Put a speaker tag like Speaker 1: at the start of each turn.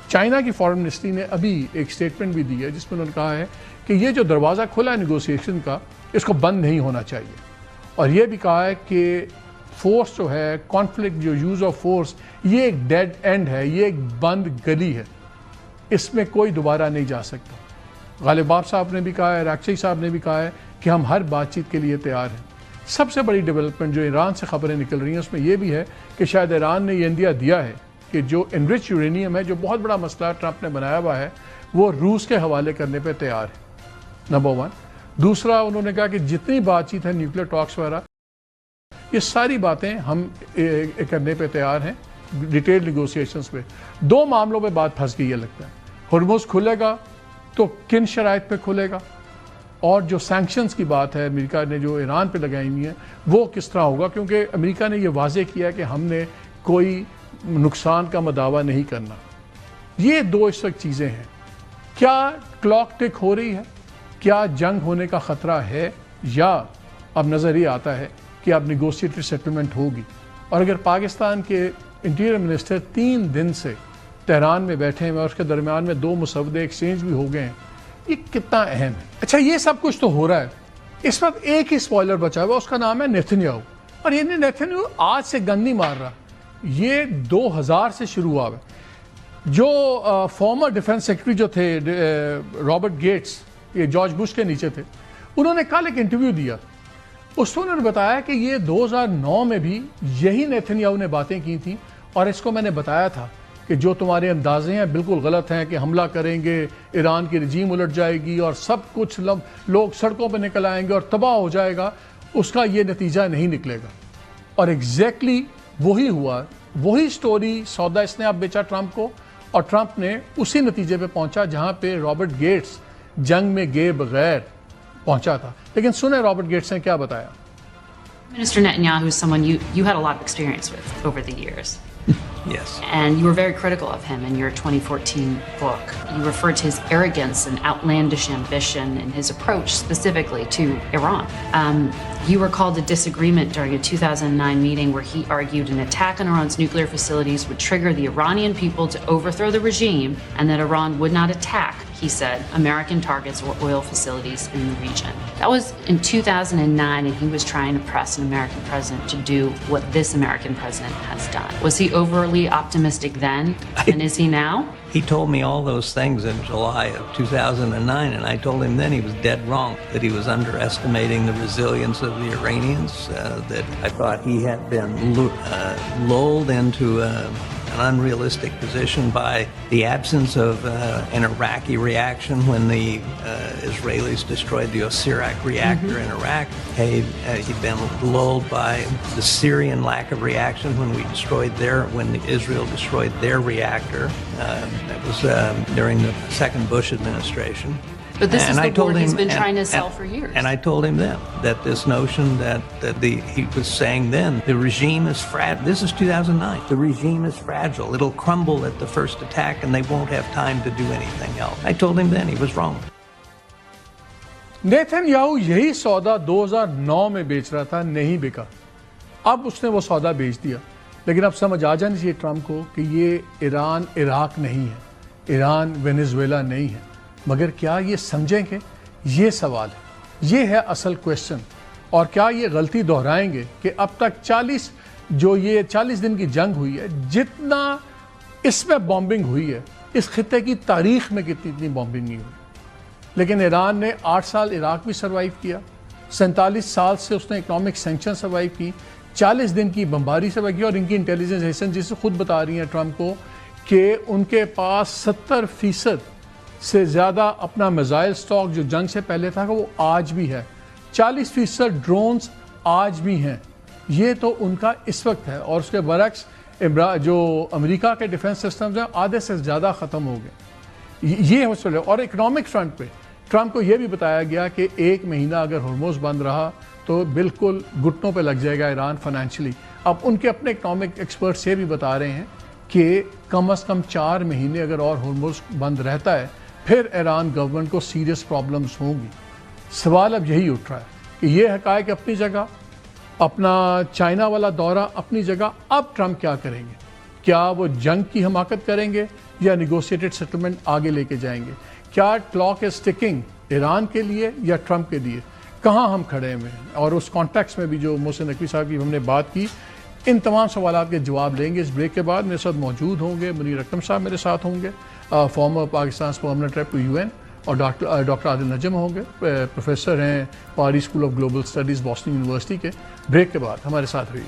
Speaker 1: China کی foreign ministry نے ابھی ایک سٹیٹمنٹ بھی دی ہے جس میں انہوں نے کہا ہے کہ یہ جو دروازہ کھلا ہے نیگوسیشن کا اس کو بند نہیں ہونا چاہیے، اور یہ بھی کہا ہے کہ فورس جو ہے، کانفلکٹ جو یوز آف فورس، یہ ایک ڈیڈ اینڈ ہے، یہ ایک بند گلی ہے، اس میں کوئی دوبارہ نہیں جا سکتا۔ غالباف صاحب نے بھی کہا ہے، راکشی صاحب نے بھی کہا ہے کہ ہم ہر بات چیت کے لیے تیار ہیں۔ سب سے بڑی ڈیولپمنٹ جو ایران سے خبریں نکل رہی ہیں اس میں یہ بھی ہے کہ شاید ایران نے یہ اندیا دیا ہے کہ جو انرچ یورینیم ہے، جو بہت بڑا مسئلہ ٹرمپ نے بنایا ہوا ہے، وہ روس کے حوالے کرنے پہ تیار ہے، نمبر 1۔ دوسرا انہوں نے کہا کہ جتنی بات چیت ہے نیوکلیر ٹاکس وغیرہ، یہ ساری باتیں ہم کرنے پہ تیار ہیں ڈیٹیل نیگوسیشنز پہ۔ 2 معاملوں پہ بات پھنس گئی ہے لگتا ہے، ہرمز کھلے گا تو کن شرائط پہ کھلے گا، اور جو سینکشنز کی بات ہے امریکہ نے جو ایران پہ لگائی ہوئی ہیں وہ کس طرح ہوگا، کیونکہ امریکہ نے یہ واضح کیا کہ ہم نے کوئی نقصان کا مداوع نہیں کرنا۔ یہ 2 اس وقت چیزیں ہیں۔ کیا کلاک ٹک ہو رہی ہے؟ کیا جنگ ہونے کا خطرہ ہے، یا اب نظر یہ آتا ہے کہ اب نیگوشیٹڈ سیٹلمنٹ ہوگی؟ اور اگر پاکستان کے انٹیریئر منسٹر 3 دن سے تہران میں بیٹھے ہیں اور اس کے درمیان میں 2 مسودے ایکسچینج بھی ہو گئے ہیں، یہ کتنا اہم ہے؟ اچھا، یہ سب کچھ تو ہو رہا ہے، اس وقت ایک ہی سپوائلر بچا ہوا، اس کا نام ہے نیتن یاہو، اور یہ نیتن یاہو آج سے گن نہیں مار رہا، یہ 2000 سے شروع ہوا ہے۔ جو فارمر ڈیفنس سیکرٹری جو تھے رابرٹ گیٹس، یہ جارج بش کے نیچے تھے، انہوں نے کل ایک انٹرویو دیا، اس میں انہوں نے بتایا کہ یہ 2009 میں بھی یہی نیتن یاہو نے باتیں کی تھیں، اور اس کو میں نے بتایا تھا کہ جو تمہارے اندازے ہیں بالکل غلط ہیں، کہ حملہ کریں گے، ایران کی رجیم الٹ جائے گی اور سب کچھ لوگ سڑکوں پہ نکل آئیں گے اور تباہ ہو جائے گا، اس کا یہ نتیجہ نہیں نکلے گا۔ اور ایگزیکٹلی وہی ہوا، وہی سٹوری سودا اس نے اب بیچا ٹرمپ کو، اور ٹرمپ نے اسی نتیجے پہ پہنچا جہاں پہ رابرٹ گیٹس جنگ میں گئے بغیر پہنچا تھا۔ لیکن سنیں رابرٹ گیٹس نے کیا بتایا۔
Speaker 2: Minister Netanyahu is someone you had a lot of experience with over the years.
Speaker 3: Yes.
Speaker 2: And you were very critical of him in your 2014 book. You referred to his arrogance and outlandish ambition in his approach specifically to Iran. You recalled a disagreement during a 2009 meeting where he argued an attack on Iran's nuclear facilities would trigger the Iranian people to overthrow the regime, and that Iran would not attack, he said, American targets or oil facilities in the region. That was in 2009, and he was trying to press an American president to do what this American president has done. Was he overly optimistic then, and is he now?
Speaker 3: He told me all those things in July of 2009, and I told him then he was dead wrong, that he was underestimating the resilience of the Iranians, that I thought he had been lulled into an unrealistic position by the absence of an Iraqi reaction when the Israelis destroyed the Osirak reactor in Iraq. He'd been lulled by the Syrian lack of reaction when Israel destroyed their reactor. That was during the second Bush administration.
Speaker 2: But this is the board he's been trying to sell for years.
Speaker 3: And I told him then that this notion that he was saying then, the regime is fragile. This is 2009. The regime is fragile. It'll crumble at the first attack and they won't have time to do anything else. I told him then he was wrong.
Speaker 1: Nitin Yahoo یہی سودا 2009 میں بیچ رہا تھا، نہیں بکا، اب اس نے وہ سودا بیچ دیا۔ لیکن اب سمجھ آ جانی چاہیے ٹرمپ کو کہ یہ ایران عراق نہیں ہے، ایران وینیزویلا نہیں ہے، مگر کیا یہ سمجھیں گے؟ یہ سوال ہے، یہ ہے اصل کویسچن۔ اور کیا یہ غلطی دہرائیں گے کہ اب تک 40 دن کی جنگ ہوئی ہے، جتنا اس میں بامبنگ ہوئی ہے اس خطے کی تاریخ میں اتنی بامبنگ نہیں ہوئی۔ لیکن ایران نے 8 سال عراق بھی سروائیو کیا، 47 سال سے اس نے اکنامک سینکشن سروائیو کی، 40 دن کی بمباری سروائیو کی، اور ان کی انٹیلیجنس ایجنسی جسے خود بتا رہی ہیں ٹرمپ کو کہ ان کے پاس 70% سے زیادہ اپنا میزائل سٹاک جو جنگ سے پہلے تھا وہ آج بھی ہے، 40% ڈرونز آج بھی ہیں۔ یہ تو ان کا اس وقت ہے، اور اس کے برعکس جو امریکہ کے ڈیفنس سسٹمز ہیں آدھے سے زیادہ ختم ہو گئے۔ یہ مسئلہ، اور اکنامک فرنٹ پہ ٹرمپ کو یہ بھی بتایا گیا کہ 1 مہینہ اگر ہرمز بند رہا تو بالکل گھٹنوں پہ لگ جائے گا ایران فائنینشلی۔ اب ان کے اپنے اکنامک ایکسپرٹس یہ بھی بتا رہے ہیں کہ کم از کم 4 مہینے اگر اور ہرمز بند رہتا ہے پھر ایران گورنمنٹ کو سیریس پرابلمز ہوں گی۔ سوال اب یہی اٹھ رہا ہے کہ یہ حقائق اپنی جگہ، اپنا چائنا والا دورہ اپنی جگہ، اب ٹرمپ کیا کریں گے؟ کیا وہ جنگ کی حماقت کریں گے یا نیگوشیٹڈ سیٹلمنٹ آگے لے کے جائیں گے؟ کیا کلاک از ٹکنگ ایران کے لیے یا ٹرمپ کے لیے؟ کہاں ہم کھڑے ہیں؟ اور اس کانٹیکس میں بھی جو محسن نقوی صاحب کی ہم نے بات کی، ان تمام سوالات کے جواب لیں گے اس بریک کے بعد۔ میرے ساتھ موجود ہوں گے منیر اکرم صاحب، میرے ساتھ ہوں گے former Pakistan permanent rep to UN، اور ڈاکٹر عادل نجم ہوں گے، پروفیسر ہیں Pardee school of global studies Boston University کے۔ بریک کے بعد ہمارے ساتھ رہیے۔